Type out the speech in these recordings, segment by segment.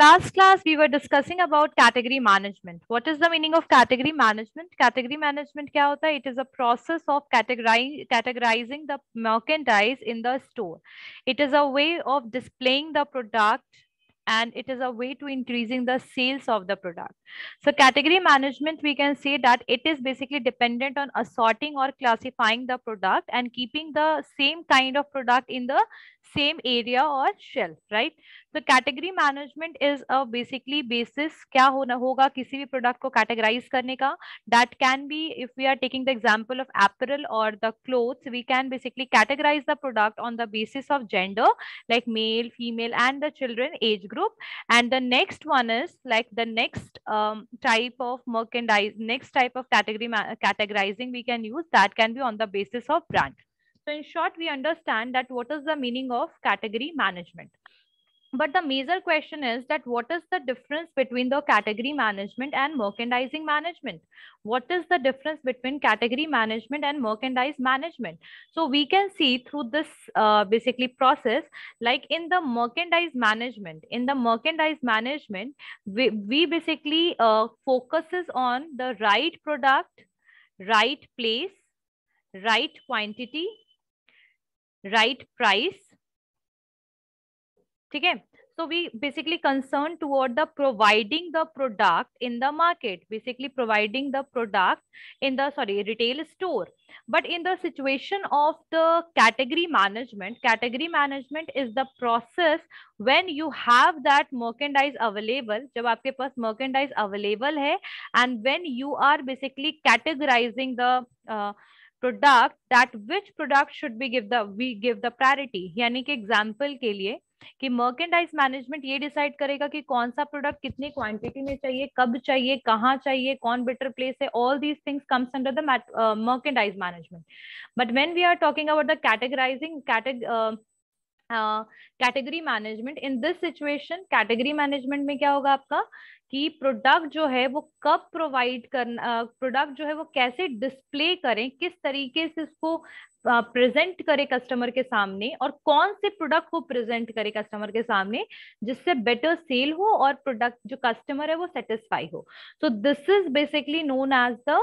last class, we were discussing about category management. What is the meaning of category management? Category management क्या होता है? It is a process of categorizing the merchandise in the store. It is a way of displaying the product and it is a way to increasing the sales of the product. So category management, we can say that it is basically dependent on assorting or classifying the product and keeping the same kind of product in the same area or shelf, right? तो category management is a basically basis क्या होना होगा किसी भी product को categorize करने का. That can be if we are taking the example of apparel और the clothes, we can basically categorize the product on the basis of gender like male, female, and the children age group. And the next one is like the next type of merchandise, next type of categorizing we can use, that can be on the basis of brand. So in short, we understand that what is the meaning of category management. But the major question is that what is the difference between the category management and merchandising management? What is the difference between category management and merchandise management? So we can see through this basically process, like in the merchandise management, we basically focuses on the right product, right place, right quantity, right price. ठीक है. So we basically concerned toward the providing the product in the market, basically providing the product in the retail store. But in the situation of the category management is the process when you have that merchandise available, जब आपके पास merchandise available है, and when you are basically categorizing the product, that which product should we give the priority. यानी कि example के लिए कि merchandise management ये decide करेगा कि कौन सा प्रोडक्ट कितनी क्वांटिटी में चाहिए, कब चाहिए, कहाँ चाहिए, कौन बेटर प्लेस है. All these things comes under the merchandise management. But when we are talking about the categorising category management, in this situation category management में क्या होगा आपका कि प्रोडक्ट जो है वो कब प्रोवाइड करना, प्रोडक्ट जो है वो कैसे डिस्प्ले करें, किस तरीके से उसको प्रेजेंट करे कस्टमर के सामने, और कौन से प्रोडक्ट को प्रेजेंट करे कस्टमर के सामने जिससे बेटर सेल हो और प्रोडक्ट जो कस्टमर है वो सेटिस्फाई हो. So this is basically known as the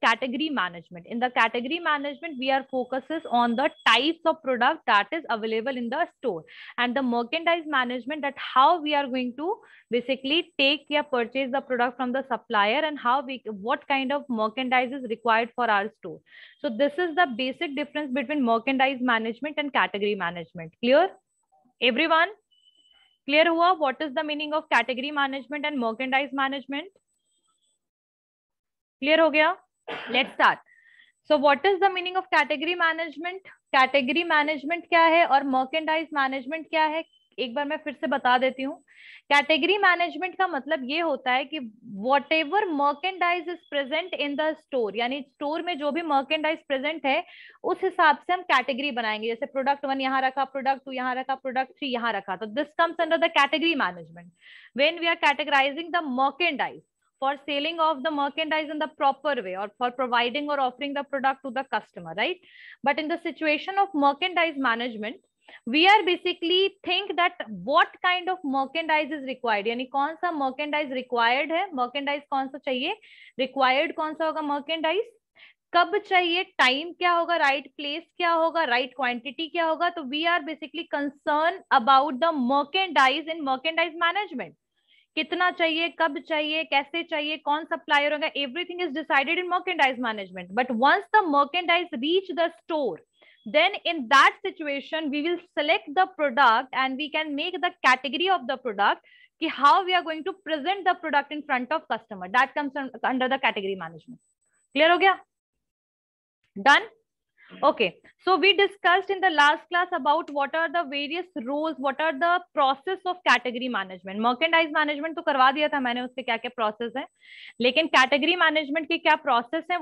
category management. In the category management, we are focuses on the types of product that is available in the store, and the merchandise management, that how we are going to basically take or purchase the product from the supplier, and what kind of merchandise is required for our store. So this is the basic difference between merchandise management and category management. Clear everyone? Clear hua what is the meaning of category management and merchandise management? Clear हो गया? Let's start. So what is the meaning of category management? Category management क्या है और merchandise management क्या है, एक बार मैं फिर से बता देती हूँ. कैटेगरी मैनेजमेंट का मतलब ये होता है कि what ever merchandise is present in the store, यानी स्टोर में जो भी मर्केंडाइज प्रेजेंट है उस हिसाब से हम कैटेगरी बनाएंगे. जैसे प्रोडक्ट 1 यहाँ रखा, प्रोडक्ट 2 यहाँ रखा, प्रोडक्ट 3 यहाँ रखा, तो this comes under the category management. When we are categorising the merchandise for selling of the merchandise in the proper way, or for providing or offering the product to the customer, right? But in the situation of merchandise management, we are basically think that what kind of merchandise is required, यानी कौन सा merchandise required है, merchandise कौन सा चाहिए, required कौन सा होगा merchandise, कब चाहिए, टाइम क्या होगा, राइट प्लेस क्या होगा, राइट क्वांटिटी क्या होगा. तो we are basically concern about the merchandise in merchandise management. कितना चाहिए, कब चाहिए, कैसे चाहिए, कौन सप्लायर होगा, everything is decided in merchandise management. But once the merchandise reach the store, then in that situation we will select the product and we can make the category of the product ki how we are going to present the product in front of customer. That comes under the category management. Clear ho gaya? Done? Okay, so we discussed in the last class about what are the various roles, what are the process of category management. merchandise management तो करवा दिया था मैंने, उसके क्या क्या process है, लेकिन category management की क्या process है.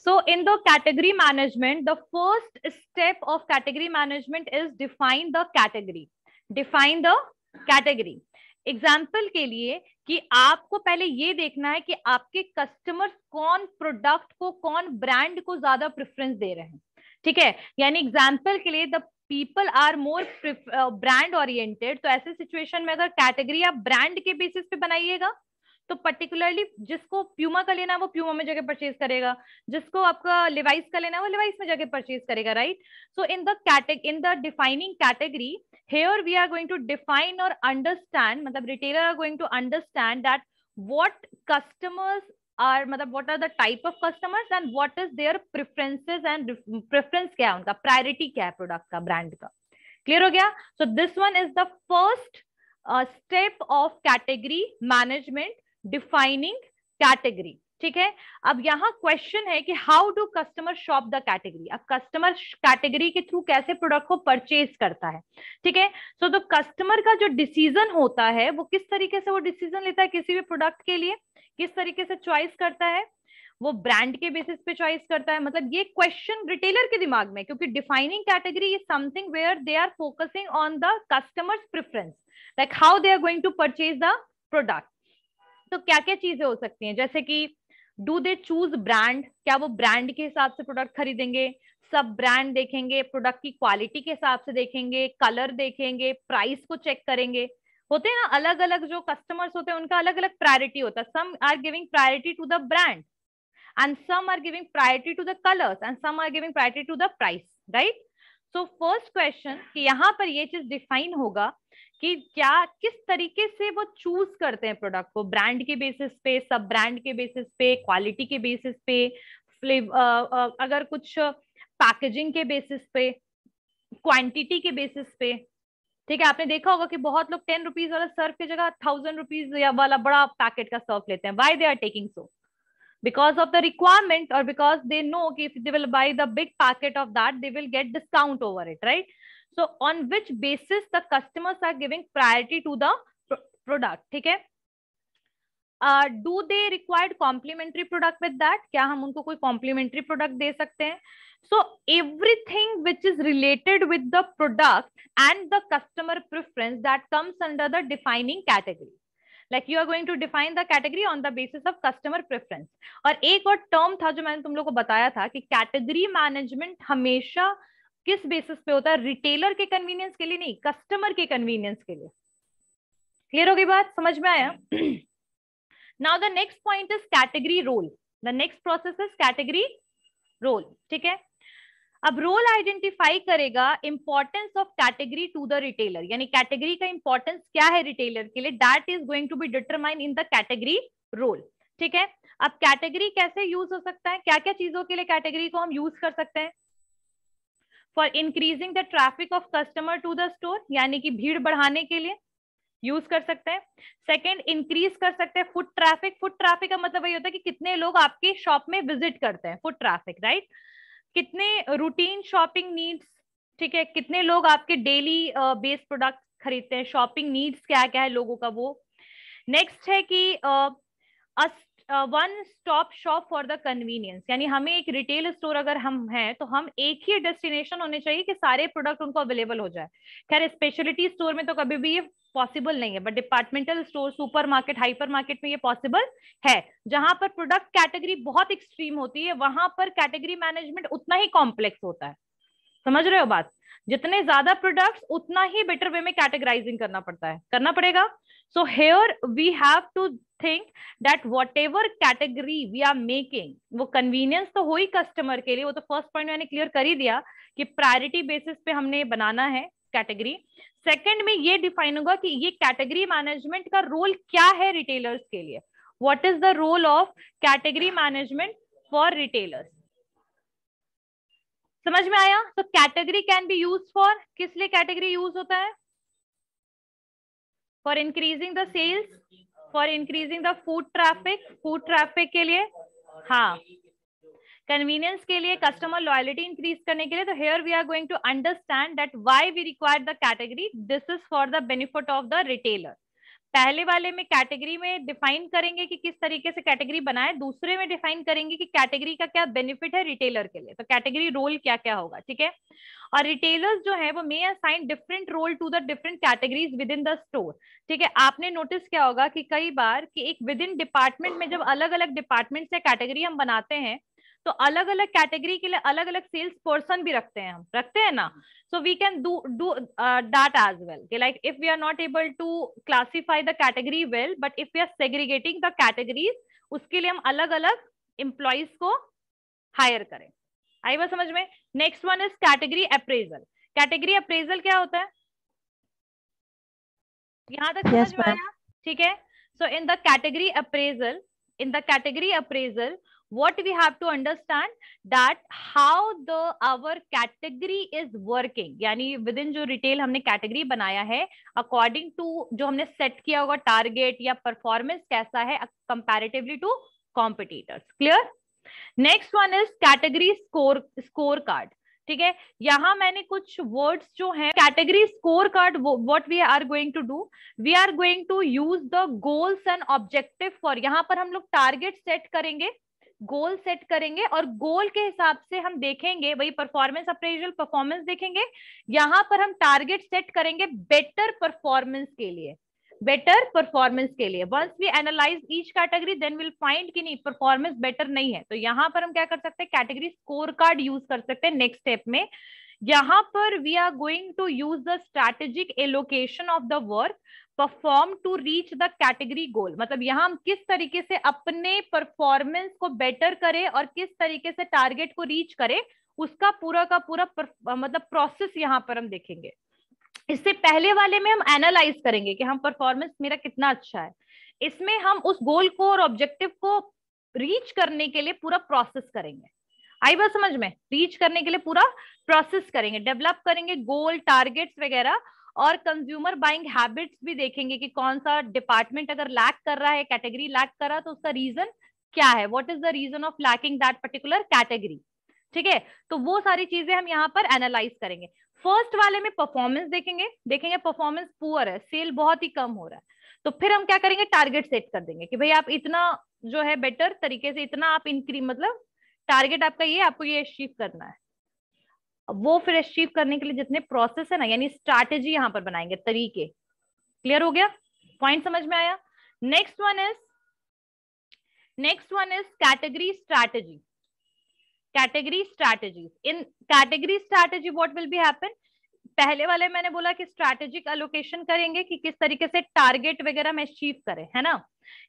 So in the category management, the first step of category management is define the category. Define the category. Example के लिए कि आपको पहले ये देखना है कि आपके कस्टमर्स कौन प्रोडक्ट को, कौन ब्रांड को ज्यादा प्रेफरेंस दे रहे हैं. ठीक है, यानी एग्जाम्पल के लिए the people are more brand oriented, तो ऐसे सिचुएशन में अगर कैटेगरी आप ब्रांड के बेसिस पे बनाइएगा तो पर्टिकुलरली जिसको प्यूमा का लेना है वो प्यूमा में जाके परचेज करेगा, जिसको आपका लिवाइस का लेना है वो लिवाइस में जाके परचेज करेगा, right? So in the defining category, here we are going to define or understand, मतलब retailer are going to understand that what customers are, मतलब what are the type of customers and what is their preferences and preference क्या है उनका, priority क्या है product का, brand का। Clear हो गया? so this one is the first step of category management, defining category। ठीक है, अब यहाँ क्वेश्चन है कि how do customer shop the category. अब कस्टमर कैटेगरी के थ्रू कैसे प्रोडक्ट को परचेज करता है, ठीक है। सो तो कस्टमर का जो डिसीजन होता है वो किस तरीके से वो डिसीजन लेता है किसी भी प्रोडक्ट के लिए, किस तरीके से चॉइस करता है, वो ब्रांड के बेसिस पे चॉइस करता है। मतलब ये क्वेश्चन रिटेलर के दिमाग में, क्योंकि defining category is something where they are focusing on the customers preference, like how they are going to purchase the product. तो क्या क्या चीजें हो सकती हैं, जैसे कि डू दे चूज ब्रांड, क्या वो ब्रांड के हिसाब से प्रोडक्ट खरीदेंगे, सब ब्रांड देखेंगे, प्रोडक्ट की क्वालिटी के हिसाब से देखेंगे, कलर देखेंगे, प्राइस को चेक करेंगे। होते हैं ना अलग अलग जो कस्टमर्स होते हैं उनका अलग अलग प्रायोरिटी होता है, some are giving priority to the brand and some are giving priority to the colors and some are giving priority to the price, right? So first question कि यहाँ पर ये चीज डिफाइन होगा कि क्या किस तरीके से वो चूज करते हैं प्रोडक्ट को, ब्रांड के बेसिस पे, सब ब्रांड के बेसिस पे, क्वालिटी के बेसिस पे, अगर कुछ पैकेजिंग के बेसिस पे, क्वांटिटी के बेसिस पे। ठीक है, आपने देखा होगा कि बहुत लोग 10 रुपीज वाला सर्फ की जगह 1000 रुपीज या वाला बड़ा पैकेट का सर्फ लेते हैं। Why they are taking so? because of the requirement or because they know if they will buy the big packet of that they will get discount over it, right? So on which basis the customers are giving priority to the product, ठीक है। do they required complimentary product with that, क्या हम उनको कोई complimentary product दे सकते हैं? so everything which is related with the product and the customer preference that comes under the defining category, like you are going to define the category on the basis of customer preference। और एक और term था जो मैंने तुम लोग को बताया था कि कैटेगरी मैनेजमेंट हमेशा किस बेसिस पे होता है, रिटेलर के कन्वीनियंस के लिए नहीं, कस्टमर के कन्वीनियंस के लिए। क्लियर हो गई बात, समझ में आया? Now the next point is category role. The next process is category role, ठीक है। अब रोल आइडेंटिफाई करेगा importance of category to the retailer, यानी कैटेगरी का इंपॉर्टेंस क्या है रिटेलर के लिए, that is going to be determine in the category role, ठीक है। अब कैटेगरी कैसे यूज हो सकता है, क्या क्या चीजों के लिए कैटेगरी को हम यूज कर सकते हैं? For increasing the traffic of customer to the store, यानी कि भीड़ बढ़ाने के लिए यूज कर सकते हैं। सेकेंड, इंक्रीज कर सकते हैं फुट ट्रैफिक। फुट ट्रैफिक का मतलब वही होता है कि कितने लोग आपके शॉप में विजिट करते हैं, फुट ट्रैफिक, राइट। कितने रूटीन शॉपिंग नीड्स, ठीक है, कितने लोग आपके डेली बेस्ड प्रोडक्ट खरीदते हैं, शॉपिंग नीड्स क्या क्या है लोगों का वो। नेक्स्ट है कि one stop shop for the convenience, यानी हमें एक रिटेल स्टोर अगर हम हैं तो हम एक ही डेस्टिनेशन होने चाहिए कि सारे प्रोडक्ट उनको अवेलेबल हो जाए। खैर स्पेशलिटी स्टोर में तो कभी भी ये पॉसिबल नहीं है, but departmental store, super market, hyper market में ये पॉसिबल है। जहां पर प्रोडक्ट कैटेगरी बहुत एक्सट्रीम होती है वहां पर कैटेगरी मैनेजमेंट उतना ही कॉम्प्लेक्स होता है। समझ रहे हो बात? जितने ज्यादा प्रोडक्ट्स उतना ही बेटर वे में कैटेगराइजिंग करना पड़ता है, करना पड़ेगा। So here we have to think that whatever category we are making, वो कन्वीनियंस तो हो ही कस्टमर के लिए, वो तो फर्स्ट पॉइंट मैंने क्लियर कर ही दिया कि प्रायोरिटी बेसिस पे हमने बनाना है कैटेगरी। सेकंड में ये डिफाइन होगा कि ये कैटेगरी मैनेजमेंट का रोल क्या है रिटेलर्स के लिए, what is the role of category management for retailers. समझ में आया? तो category can be use for, किस लिए कैटेगरी यूज होता है? For increasing the sales, for increasing the food traffic, food traffic के लिए, हाँ, कन्वीनियंस के लिए, कस्टमर लॉयलिटी इंक्रीज करने के लिए। तो here we are going to understand that why we require the category, this is for the benefit of the retailer. पहले वाले में कैटेगरी में डिफाइन करेंगे कि किस तरीके से कैटेगरी बनाए, दूसरे में डिफाइन करेंगे कि कैटेगरी का क्या बेनिफिट है रिटेलर के लिए, तो कैटेगरी रोल क्या क्या होगा, ठीक है। और रिटेलर्स जो है वो may assign different role to the different categories within the store, ठीक है। आपने नोटिस किया होगा कि कई बार कि एक विद इन डिपार्टमेंट में जब अलग अलग डिपार्टमेंट से कैटेगरी हम बनाते हैं तो अलग अलग कैटेगरी के लिए अलग अलग सेल्स पर्सन भी रखते हैं, हम रखते हैं ना. So we can do that as well. Okay, like if we are not able to classify the category well, but if we are segregating the categories, उसके लिए हम अलग अलग एम्प्लॉइज को हायर करें. आई बात समझ में. Next one is category appraisal. Category appraisal क्या होता है, यहां तक समझ में आया? ठीक है. So in the category appraisal what we have to understand that how the our category is working, यानी विद इन जो रिटेल हमने कैटेगरी बनाया है अकॉर्डिंग टू जो हमने सेट किया होगा टारगेट या परफॉर्मेंस कैसा है comparatively to competitors. Clear. Next one is category score card. ठीक है, यहां मैंने कुछ वर्ड्स जो हैं category score card. What we are going to do, we are going to use the goals and objective for. यहां पर हम लोग टारगेट सेट करेंगे, गोल सेट करेंगे और गोल के हिसाब से हम देखेंगे वही परफॉर्मेंस अप्रेजल परफॉर्मेंस देखेंगे. यहां पर हम टारगेट सेट करेंगे बेटर परफॉर्मेंस के लिए, बेटर परफॉर्मेंस के लिए. Once we analyse each category then will find कि नहीं परफॉर्मेंस बेटर नहीं है, तो यहां पर हम क्या कर सकते हैं, कैटेगरी स्कोर कार्ड यूज कर सकते हैं. नेक्स्ट स्टेप में यहां पर we are going to use the strategic allocation of the work perform to reach the category goal. मतलब यहां हम किस तरीके से अपने परफॉर्मेंस को बेटर करें और किस तरीके से टारगेट को रीच करें, उसका पूरा का पूरा मतलब प्रोसेस यहां पर हम देखेंगे. इससे पहले वाले में हम एनालाइज करेंगे कि हम परफॉर्मेंस मेरा कितना अच्छा है. इसमें हम उस गोल को और ऑब्जेक्टिव को रीच करने के लिए पूरा प्रोसेस करेंगे. आई बात समझ में. रीच करने के लिए पूरा प्रोसेस करेंगे, डेवलप करेंगे गोल टारगेट्स वगैरह, और कंज्यूमर बाइंग हैबिट्स भी देखेंगे कि कौन सा डिपार्टमेंट अगर लैक कर रहा है, कैटेगरी लैक कर रहा है, तो उसका रीजन क्या है, what is the reason of lacking that particular category. ठीक है, तो वो सारी चीजें हम यहाँ पर एनालाइज करेंगे. फर्स्ट वाले में परफॉर्मेंस देखेंगे परफॉर्मेंस पुअर है, सेल बहुत ही कम हो रहा है, तो फिर हम क्या करेंगे, टारगेट सेट कर देंगे कि भाई आप इतना जो है बेटर तरीके से इतना आप इंक्रीज, मतलब टारगेट आपका ये, आपको ये अचीव करना है. वो फिर अचीव करने के लिए जितने प्रोसेस है ना, यानी स्ट्रैटेजी यहाँ पर बनाएंगे, तरीके. क्लियर हो गया, पॉइंट समझ में आया. Next one is category strategy. Category strategies. In category strategy what will be happen, पहले वाले मैंने बोला कि स्ट्रैटेजिक एलोकेशन करेंगे कि किस तरीके से टारगेट वगैरह में अचीव करें, है ना.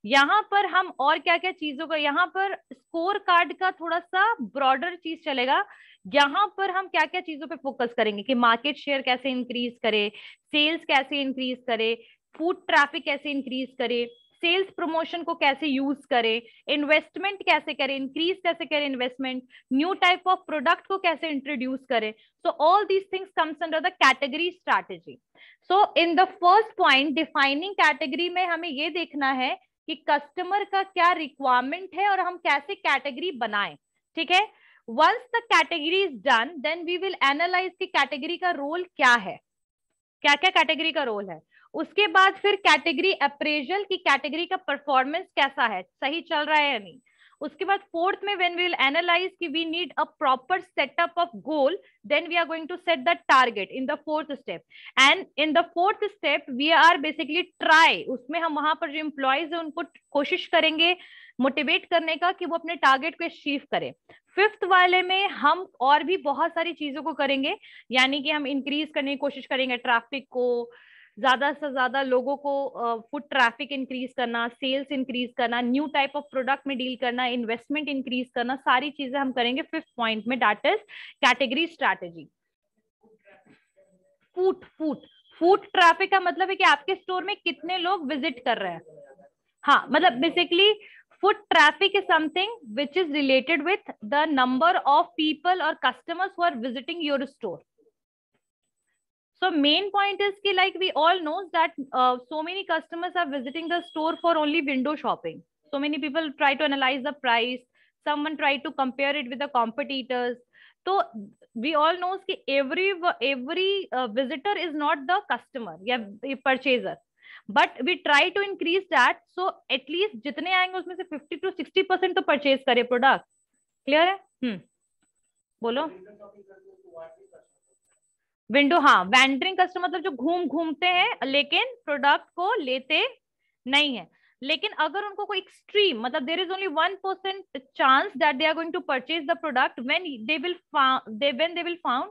यहाँ पर हम और क्या क्या चीजों का, यहाँ पर स्कोर कार्ड का थोड़ा सा ब्रॉडर चीज चलेगा. यहाँ पर हम क्या क्या चीजों पे फोकस करेंगे कि मार्केट शेयर कैसे इंक्रीज करे, सेल्स कैसे इंक्रीज करे, फूड ट्रैफिक कैसे इंक्रीज करे, सेल्स प्रमोशन को कैसे यूज करें, इन्वेस्टमेंट कैसे करें, इंक्रीज कैसे करें investment, new type of product को कैसे इंट्रोड्यूस करें. So all these things comes under the category strategy. So in the first point defining category में हमें ये देखना है कि कस्टमर का क्या रिक्वायरमेंट है और हम कैसे कैटेगरी बनाएं. ठीक है, once the category is done then we will analyse कि कैटेगरी का रोल क्या है, क्या क्या कैटेगरी का रोल है. उसके बाद फिर कैटेगरी अप्रेजल की कैटेगरी का परफॉर्मेंस कैसा है, सही चल रहा है या नहीं. उसके बाद फोर्थ में व्हेन वी विल एनालाइज कि we need a proper setup of goal, then we are going to set the target in the fourth step. And in the fourth step we are basically try, उसमें हम वहां पर जो employees है उनको कोशिश करेंगे मोटिवेट करने का कि वो अपने टारगेट को अचीव करें. फिफ्थ वाले में हम और भी बहुत सारी चीजों को करेंगे, यानी कि हम इंक्रीज करने की कोशिश करेंगे ट्रैफिक को, ज्यादा से ज्यादा लोगों को फुट ट्रैफिक इंक्रीज करना, सेल्स इंक्रीज करना, न्यू टाइप ऑफ प्रोडक्ट में डील करना, इन्वेस्टमेंट इंक्रीज करना, सारी चीजें हम करेंगे फिफ्थ पॉइंट में, that is category strategy. Foot traffic का मतलब है कि आपके स्टोर में कितने लोग विजिट कर रहे हैं. हाँ, मतलब basically foot traffic is something which is related with the number of people or customers who are visiting your store. So main point is ki like we all know that so many customers are visiting the store for only window shopping. So many people try to analyze the price, someone try to compare it with the competitors. So we all know कि every visitor is not the customer या purchaser. But we try to increase that, so at least जितने आएंगे उसमें से 50 to 60% तो purchase करे product. Clear है. बोलो. विंडो, हाँ, वैंडरिंग कस्टमर मतलब जो घूमते हैं लेकिन प्रोडक्ट को लेते नहीं है. लेकिन अगर उनको कोई एक्सट्रीम, मतलब there is only 1% chance that they are going to purchase the product, when they will found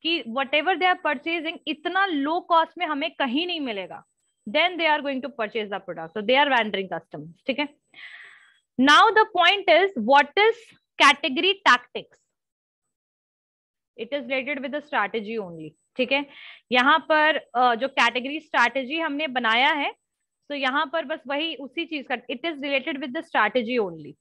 कि whatever they are purchasing इतना लो कॉस्ट में हमें कहीं नहीं मिलेगा, then they are going to purchase the product, so they are wandering customers. ठीक है. Now the point is, what is category tactics? It is related with the strategy only. ठीक है. यहाँ पर जो कैटेगरी स्ट्रैटेजी हमने बनाया है, तो यहाँ पर बस वही उसी चीज का, it is related with the strategy only.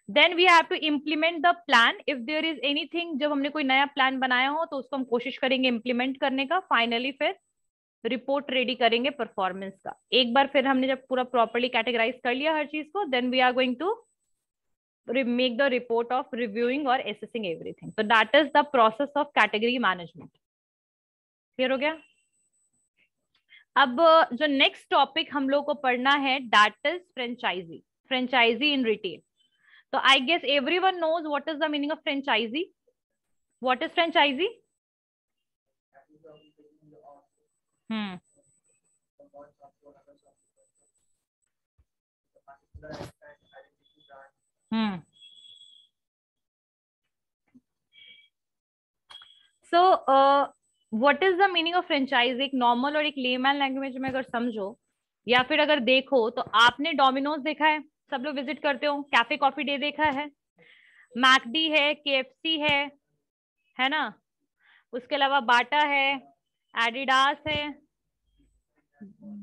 Then we have to implement the plan. If there is anything, जब हमने कोई नया प्लान बनाया हो तो उसको हम कोशिश करेंगे इम्प्लीमेंट करने का. फाइनली फिर रिपोर्ट रेडी करेंगे परफॉर्मेंस का. एक बार फिर हमने जब पूरा प्रॉपर्ली कैटेगराइज कर लिया हर चीज को, then we are going to make the report of reviewing or assessing everything. So that is the process of category management. Clear हो गया. अब जो नेक्स्ट टॉपिक हम लोग को पढ़ना है, that is franchisee. Franchisee in retail. तो I guess everyone knows what is the meaning of franchisee. What is franchisee? So what is the meaning of franchise? एक नॉर्मल और एक लेमैन लैंग्वेज में अगर समझो या फिर अगर देखो, तो आपने डोमिनोज देखा है, सब लोग विजिट करते हो. कैफे कॉफी डे देखा है, मैकडी है, केएफसी है ना. उसके अलावा बाटा है, एडिडास है,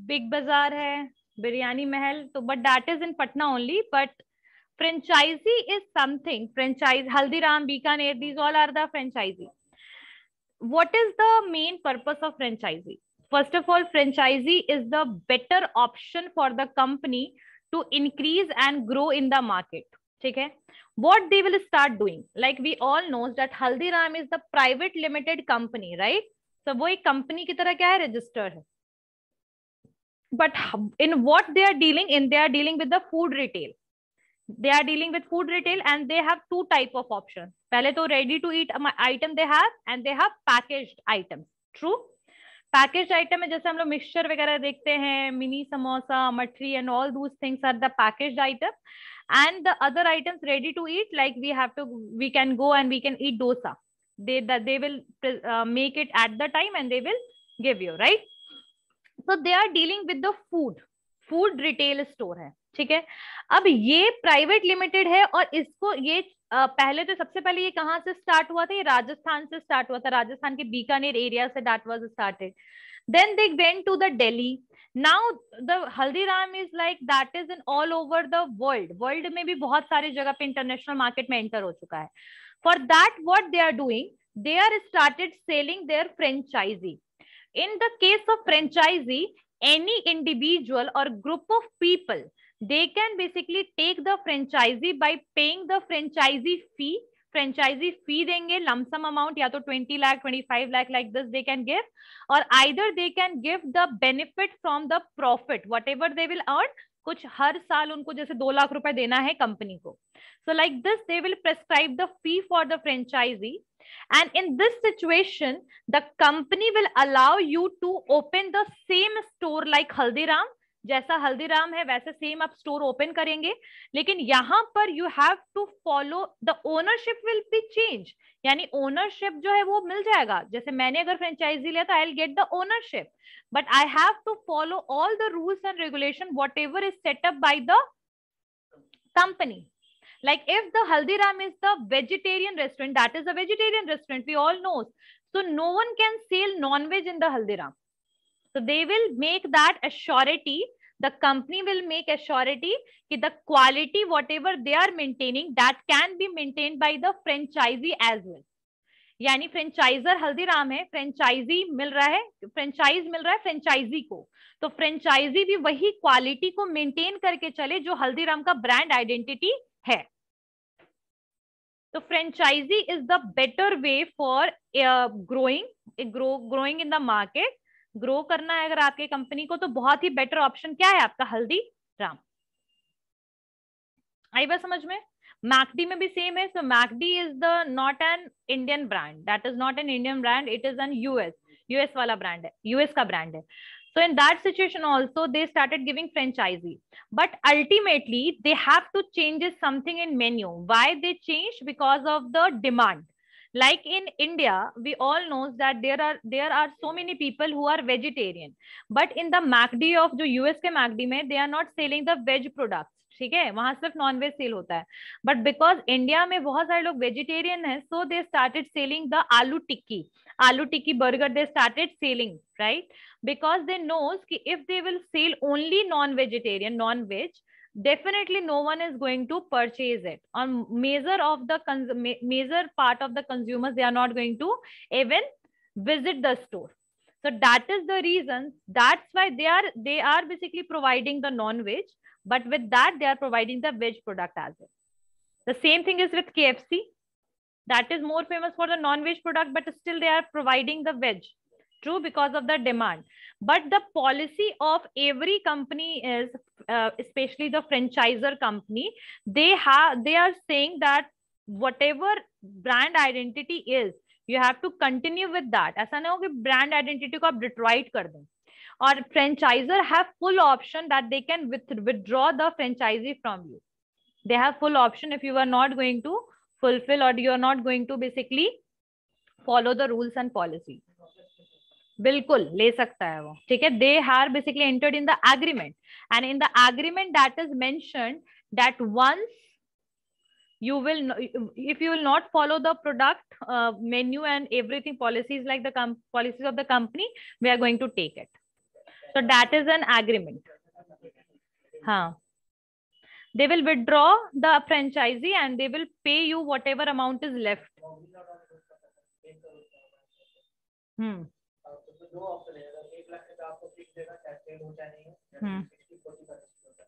बिग बाजार है, बिरयानी महल. तो but that is in Patna only. But franchisee is something, franchise, Haldiram, Bikaner, these all are the franchisee. What is the main purpose of franchisee? First of all, franchisee is the better option for the company to increase and grow in the market. ठीक है. What they will start doing, like we all know that Haldiram is the private limited company, right? So वो एक company की तरह क्या है, registered है. But in what they are dealing in, they are dealing with the food retail. They are dealing with food retail and they have two type of options. पहले तो ready to eat item they have and they have packaged items. True. Packaged item है, जैसे हम लोग mixture वगैरह देखते हैं, mini samosa, मठरी and all those things are the packaged item. And the other items ready to eat, like we can go and we can eat dosa. They will make it at the time and they will give you, right? So they are dealing with the food retail store है. ठीक है. अब ये private limited है और इसको ये पहले तो सबसे पहले ये कहाँ से स्टार्ट हुआ था? ये राजस्थान से स्टार्ट हुआ था, राजस्थान के बीकानेर एरिया से that was started. Then they went to the Delhi. Now the Haldiram is like that is in all over the world में भी बहुत सारी जगह पे इंटरनेशनल मार्केट में एंटर हो चुका है. For that what they are doing, they are started selling their franchise. In the case of franchisee, any individual or group of people, they can basically take the franchisee by paying the franchisee fee. Franchisee fee देंगे lump-sum amount, या तो 20 lakh, 25 lakh, like this they can give, or either they can give the benefit from the profit, whatever they will earn. कुछ हर साल उनको जैसे 2 लाख रुपए देना है कंपनी को. So like this they will prescribe the fee for the franchisee. And in this situation, the company will allow you to open the same store like Haldiram. जैसा हल्दीराम है वैसे सेम आप स्टोर ओपन करेंगे, लेकिन यहाँ पर you have to follow the ownership will be change. यानी ownership जो है वो मिल जाएगा. जैसे मैंने अगर फ्रेंचाइजी लिया तो I will get the ownership, but I have to follow all the rules and regulation whatever is set up by the company. Like if the Haldiram is the vegetarian restaurant, that is a vegetarian restaurant, we all know. So no one can sell non-veg in the Haldiram. So they will make that a surety. The company will make a surety that the quality, whatever they are maintaining, that can be maintained by the franchisee as well. यानी franchisor Haldiram है, franchise मिल रहा है, franchise मिल रहा है franchise को. तो franchise भी वही क्वालिटी को मेंटेन करके चले जो हल्दीराम का ब्रांड आइडेंटिटी है. तो franchise is the better way for growing in the market. Grow करना है अगर आपके कंपनी को तो बहुत ही बेटर ऑप्शन क्या है आपका हल्दीराम. आई बात समझ में. मैकडी में भी सेम है. So McD is the not an Indian brand, that is not an Indian brand, it is an US वाला ब्रांड है, यूएस का ब्रांड है. So in that situation also they started giving franchisee, but ultimately they have to change something in menu. Why they changed? Because of the demand. Like in India, we all knows that there are so many people who are vegetarian, but in the McD of जो US के McD में they are not selling the veg products. ठीक है, वहां सिर्फ non veg cell होता है, but because India में बहुत सारे लोग वेजिटेरियन है, so they started selling the aloo tikki burger, they started selling, right? because they knows कि if they will sell only non-vegetarian, non-veg, definitely no one is going to purchase it. On major part of the consumers, they are not going to even visit the store. So that is the reason. That's why they are basically providing the non-veg, but with that they are providing the veg product as well. The same thing is with KFC. That is more famous for the non-veg product, but still they are providing the veg. True, because of the demand. But the policy of every company is, especially the franchisor company, they are saying that whatever brand identity is, you have to continue with that. ऐसा नहीं हो कि brand identity को आप Detroit कर दें. और franchisor have full option that they can withdraw the franchisee from you. They have full option if you are not going to fulfill or you are not going to basically follow the rules and policies. बिल्कुल ले सकता है वो, ठीक है. They have basically entered in the agreement, and in the agreement that is mentioned that once you will if you will not follow the product menu and everything, policies like the policies of the company, we are going to take it. So that is an agreement. They will withdraw the franchisee and they will pay you whatever amount is left.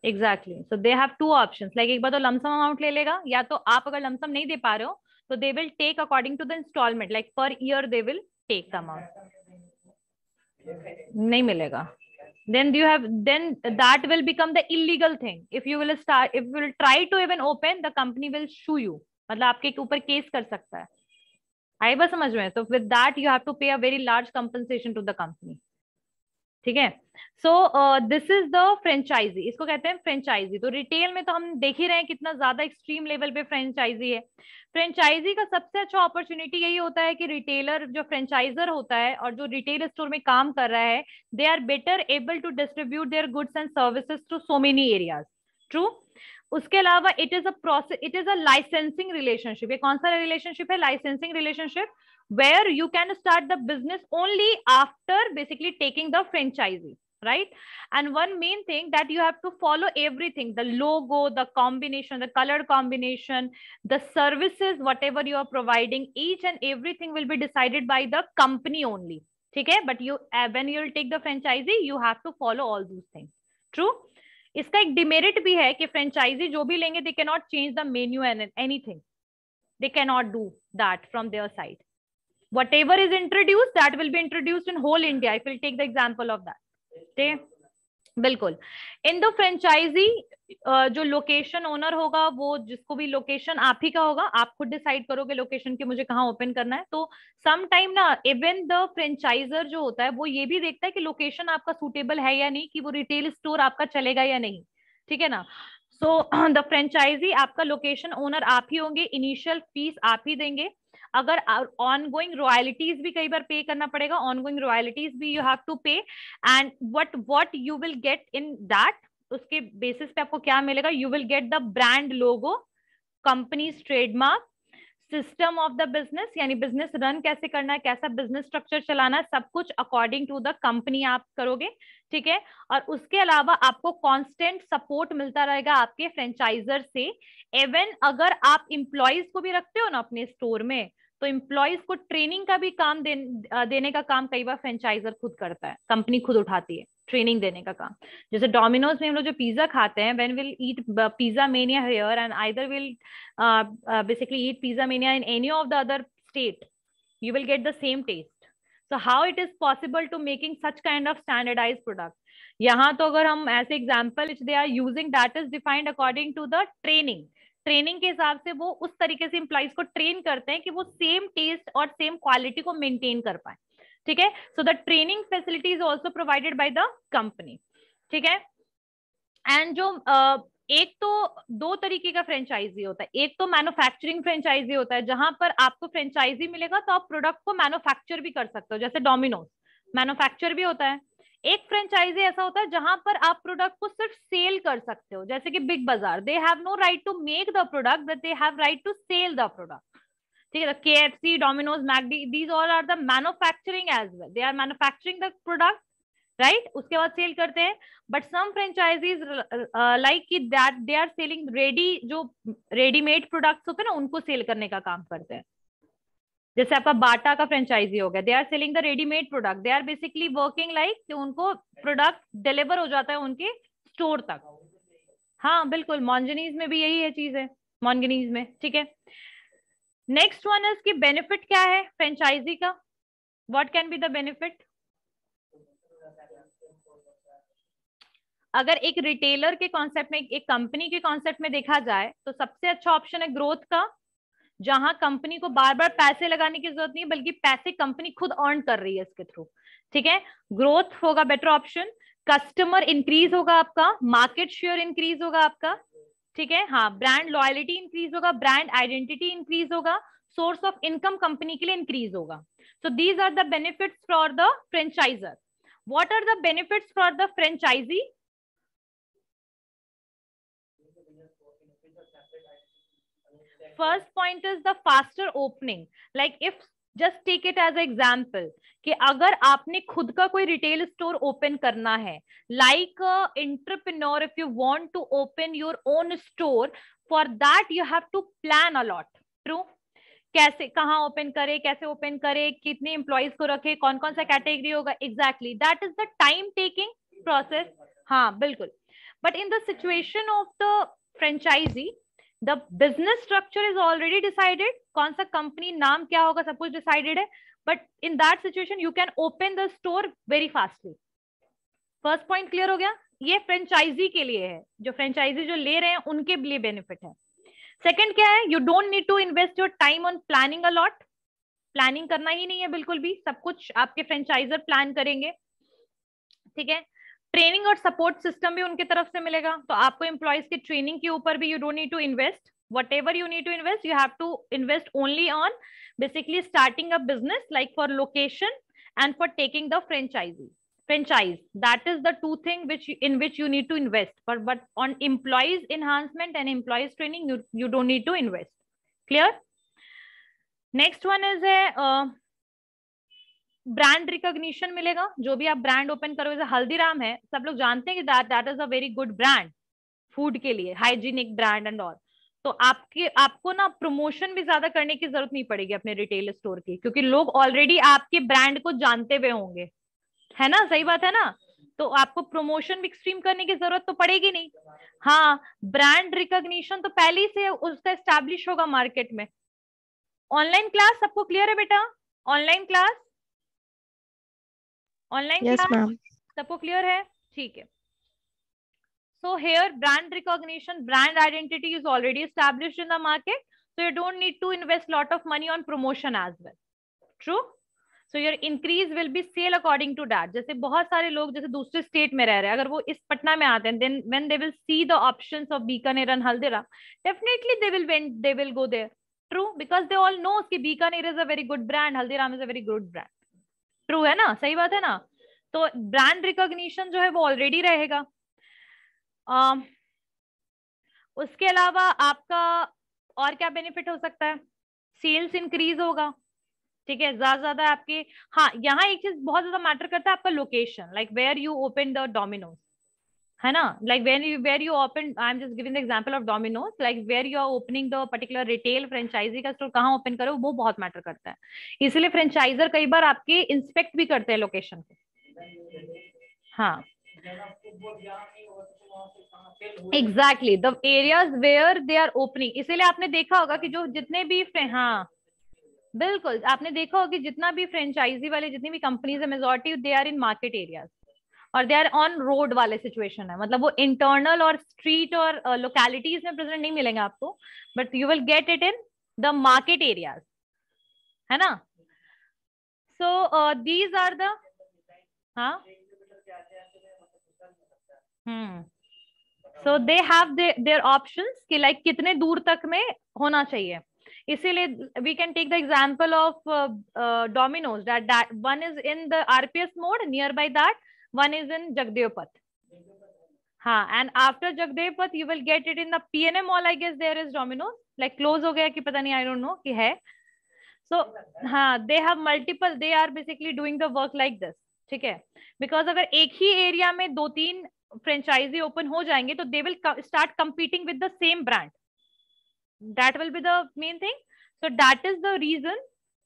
Exactly. So they have two options. Like एक बार तो lump sum amount ले लेगा, या तो आप अगर lump sum नहीं दे पा रहे हो तो they will take according to the installment, like per year they will take the amount. नहीं मिलेगा. Then that will become the illegal thing. If you will try to even open, the company will sue you. मतलब आपके ऊपर case कर सकता है. आई बात समझ में? तो with that you have to pay a very large compensation to the company. ठीक है. So this is the franchise, इसको कहते हैं फ्रेंचाइजी. तो रिटेल में तो हम देख ही रहे हैं कितना ज्यादा एक्सट्रीम लेवल पे फ्रेंचाइजी है. फ्रेंचाइजी का सबसे अच्छा अपॉर्चुनिटी यही होता है कि रिटेलर जो फ्रेंचाइजर होता है और जो रिटेल स्टोर में काम कर रहा है, they are better able to distribute their goods and services to so many areas. True. उसके अलावा it is a process, it is a licensing relationship. ये कौन सा रिलेशनशिप है? Licensing relationship, where you can start the business only after basically taking the franchisee, right? And one main thing that you have to follow everything, the logo, the combination, the color combination, the services, whatever you are providing, each and everything will be decided by the company only. ठीक है. But you when you will take the franchisee, you have to follow all these things. True. इसका एक demerit भी है कि franchisee जो भी लेंगे, they cannot change the menu and anything. They cannot do that from their side. Whatever is introduced, that will be introduced in whole India. If we'll take the example of that. ठीक है. बिल्कुल. In the franchise जो location owner होगा, वो जिसको भी location आप ही का होगा, आप खुद डिसाइड करोगे लोकेशन की मुझे कहाँ ओपन करना है. तो सम टाइम ना इवन द फ्रेंचाइजर जो होता है वो ये भी देखता है कि लोकेशन आपका सूटेबल है या नहीं, कि वो रिटेल स्टोर आपका चलेगा या नहीं. ठीक है ना. सो द फ्रेंचाइजी आपका लोकेशन ओनर आप ही होंगे, इनिशियल फीस आप ही देंगे. अगर ऑन गोइंग रॉयल्टीज भी कई बार पे करना पड़ेगा, ऑन गोइंग रॉयल्टीज भी यू हैव टू पे. And what you will get in that, उसके बेसिस पे आपको क्या मिलेगा? You will get the brand logo, companies trademark, system of the business, यानी बिजनेस रन कैसे करना है, कैसा बिजनेस स्ट्रक्चर चलाना है, सब कुछ अकॉर्डिंग टू द कंपनी आप करोगे. ठीक है. और उसके अलावा आपको कांस्टेंट सपोर्ट मिलता रहेगा आपके फ्रेंचाइजर से. इवन अगर आप एम्प्लॉइज को भी रखते हो ना अपने स्टोर में, तो एम्प्लॉइज को ट्रेनिंग का भी काम देने का काम कई बार फ्रेंचाइजर खुद करता है, कंपनी खुद उठाती है ट्रेनिंग देने का काम. जैसे डोमिनोज में हम लोग जो पिज्जा खाते हैं, when will eat pizza mania here and either will basically eat pizza mania in any of the other state, you will get the same taste. So how it is possible to making such kind of standardized product? यहाँ तो अगर हम ऐसे example they are using, that is defined according to the training. Training के हिसाब से वो उस तरीके से एम्प्लॉइज को ट्रेन करते हैं कि वो सेम टेस्ट और सेम क्वालिटी को मेंटेन कर पाए. ठीक है, so the training facility is also provided by the company, ठीक है। एंड जो एक तो दो तरीके का फ्रेंचाइजी होता है, एक तो मैन्युफैक्चरिंग फ्रेंचाइजी होता है जहां पर आपको फ्रेंचाइजी मिलेगा तो आप प्रोडक्ट को मैन्युफैक्चर भी कर सकते हो, जैसे डोमिनोज मैन्युफैक्चर भी होता है। एक फ्रेंचाइजी ऐसा होता है जहां पर आप प्रोडक्ट को सिर्फ सेल कर सकते हो, जैसे कि Big Bazaar, they have no right to make the product but they have right to sell the product, ठीक है। KFC, Domino's, McD, these all are the manufacturing as well, they are manufacturing the product, right, उसके बाद sell करते हैं। But some franchisees like कि that they are selling ready, जो readymade products होते हैं ना उनको सेल करने का काम करते हैं। जैसे आपका बाटा का फ्रेंचाइजी हो गया, they are selling the readymade product, they are basically working like कि उनको प्रोडक्ट डिलीवर हो जाता है उनके स्टोर तक। हाँ बिल्कुल, मॉन्जनीज में भी यही है चीज है, मॉन्गनीज में, ठीक है। नेक्स्ट वन इज कि बेनिफिट क्या है फ्रेंचाइजी का, what can be the benefit. अगर एक रिटेलर के कॉन्सेप्ट में, एक कंपनी के कॉन्सेप्ट में देखा जाए तो सबसे अच्छा ऑप्शन है ग्रोथ का, जहां कंपनी को बार बार पैसे लगाने की जरूरत नहीं है बल्कि पैसे कंपनी खुद अर्न कर रही है इसके थ्रू, ठीक है। ग्रोथ होगा बेटर ऑप्शन, कस्टमर इंक्रीज होगा आपका, मार्केट शेयर इंक्रीज होगा आपका, ठीक है। हाँ, ब्रांड लॉयलिटी इंक्रीज होगा, ब्रांड आइडेंटिटी इंक्रीज होगा, सोर्स ऑफ इनकम कंपनी के लिए इंक्रीज होगा। So these are the benefits for the franchiser. What are the benefits for the franchisee. First point is the faster opening. Like if just take it as an example कि अगर आपने खुद का कोई retail store open करना है, like entrepreneur, if you want to open your own store, for that you have to plan a lot. True? कैसे, कहाँ ओपन करे, कैसे ओपन करे, कितने एम्प्लॉइज को रखे, कौन कौन सा कैटेगरी होगा, exactly that is the time taking process. हाँ बिल्कुल, but in the situation of the franchisee the business structure is already decided, कौन सा कंपनी नाम क्या होगा सब कुछ डिसाइडेड है, but in that situation you can open the store very fastly. First point clear हो गया, ये फ्रेंचाइजी के लिए है, जो फ्रेंचाइजी जो ले रहे हैं उनके लिए बेनिफिट है। सेकंड क्या है, you don't need to invest your time on planning a lot, planning करना ही नहीं है बिल्कुल भी, सब कुछ आपके फ्रेंचाइजर प्लान करेंगे, ठीक है। ट्रेनिंग और सपोर्ट सिस्टम भी उनके तरफ से मिलेगा, तो आपको एम्प्लॉइज की ट्रेनिंग के ऊपर भी you don't need to invest, whatever you need to invest you have to invest only on basically starting a business, like for location and for taking the franchise, that is the two thing which in which you need to invest, but on employees enhancement and employees training you don't need to invest. Clear? next one is a brand recognition मिलेगा, जो भी आप brand open करोगे, जैसे हल्दीराम है, सब लोग जानते हैं कि that is a very good brand food के लिए, हाइजीनिक ब्रांड एंड ऑल, तो आपको ना प्रमोशन भी ज्यादा करने की जरूरत नहीं पड़ेगी अपने रिटेल स्टोर की, क्योंकि लोग ऑलरेडी आपके ब्रांड को जानते हुए होंगे, है ना, सही बात है ना, तो आपको प्रमोशन भी एक्सट्रीम करने की जरूरत तो पड़ेगी नहीं। हाँ, ब्रांड रिकॉग्निशन तो पहले ही से उसका एस्टैब्लिश होगा मार्केट में। ऑनलाइन क्लास सबको क्लियर है बेटा? ऑनलाइन क्लास, ऑनलाइन क्लास सबको क्लियर है? ठीक है। So here brand recognition, brand identity is already established in the market, so you don't need to invest lot of money on promotion as well. True? So your increase will be sale according to that. जैसे बहुत सारे लोग जैसे दूसरे state में रह रहे हैं, अगर वो इस पटना में आते हैं, then when they will see the options of Bikaner and Haldiram, definitely they will go there. True? Because they all know कि Bikaner is a very good brand, Haldiram is a very good brand. True है ना, सही बात है ना, तो brand recognition जो है वो already रहेगा। उसके अलावा आपका और क्या बेनिफिट हो सकता है, सेल्स इंक्रीज होगा, ठीक है, ज्यादा आपके। हाँ, यहाँ एक चीज बहुत ज्यादा मैटर करता है आपका location, like where you open the Domino's, है ना, like where you open, I am just giving the example of Domino's, like where you are opening the particular retail franchisee का स्टोर कहाँ ओपन करो, वो बहुत मैटर करता है, इसलिए फ्रेंचाइजर कई बार आपके इंस्पेक्ट भी करते हैं लोकेशन को। हाँ exactly, the areas where they are opening, इसीलिए आपने देखा होगा कि जो जितने भी, हाँ बिल्कुल, आपने देखा होगा कि जितना भी फ्रेंचाइजी वाले जितनी भी कंपनीज है, majority they are in market areas और दे आर ऑन रोड वाले सिचुएशन है, मतलब वो इंटरनल और स्ट्रीट और लोकेलिटीज में प्रेजेंट नहीं मिलेंगे आपको, but you will get it in the market areas, है ना। So these are the, हाँ, so they have their options कि like कितने दूर तक में होना चाहिए. इसीलिए we can take the example of Domino's, that one is in the RPS mode, nearby that one is in Jagdevpath. हाँ, and after Jagdevpath you will get it in the PNM mall, I guess there is Domino's, like close हो गया कि पता नहीं, I don't know कि है. So हाँ, they have multiple, they are basically doing the work like this. ठीक है, because अगर एक ही एरिया में 2-3 फ्रेंचाइजी ओपन हो जाएंगे तो they will start competing with the same brand. That will be the main thing. So that is the reason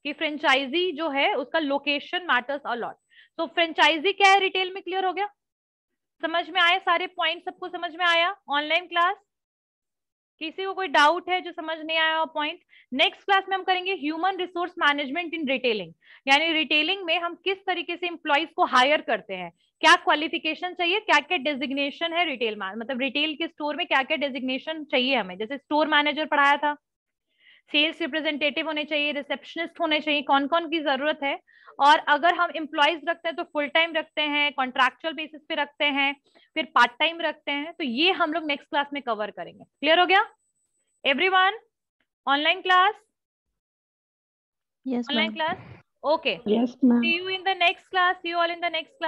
कि franchisee जो है उसका location matters a lot. So franchisee क्या है रिटेल में, क्लियर हो गया? समझ में आए सारे पॉइंट? सबको समझ में आया? ऑनलाइन क्लास किसी को कोई डाउट है जो समझ नहीं आया पॉइंट? नेक्स्ट क्लास में हम करेंगे ह्यूमन रिसोर्स मैनेजमेंट इन रिटेलिंग. यानी रिटेलिंग में हम किस तरीके से एम्प्लॉइज को हायर करते हैं, क्या क्वालिफिकेशन चाहिए, क्या क्या डेजिग्नेशन है रिटेल मतलब रिटेल के स्टोर में क्या क्या डेजिग्नेशन चाहिए हमें. जैसे स्टोर मैनेजर पढ़ाया था, सेल्स रिप्रेजेंटेटिव होने चाहिए, रिसेप्शनिस्ट होने चाहिए, कौन कौन की जरूरत है. और अगर हम एम्प्लॉयज रखते हैं तो फुल टाइम रखते हैं, कॉन्ट्रैक्चुअल बेसिस पे रखते हैं, फिर पार्ट टाइम रखते हैं. तो ये हम लोग नेक्स्ट क्लास में कवर करेंगे. क्लियर हो गया everyone? Online class, Yes, online ma'am. Class, okay. Yes, ma'am. See you in the next class. See you all in the next class.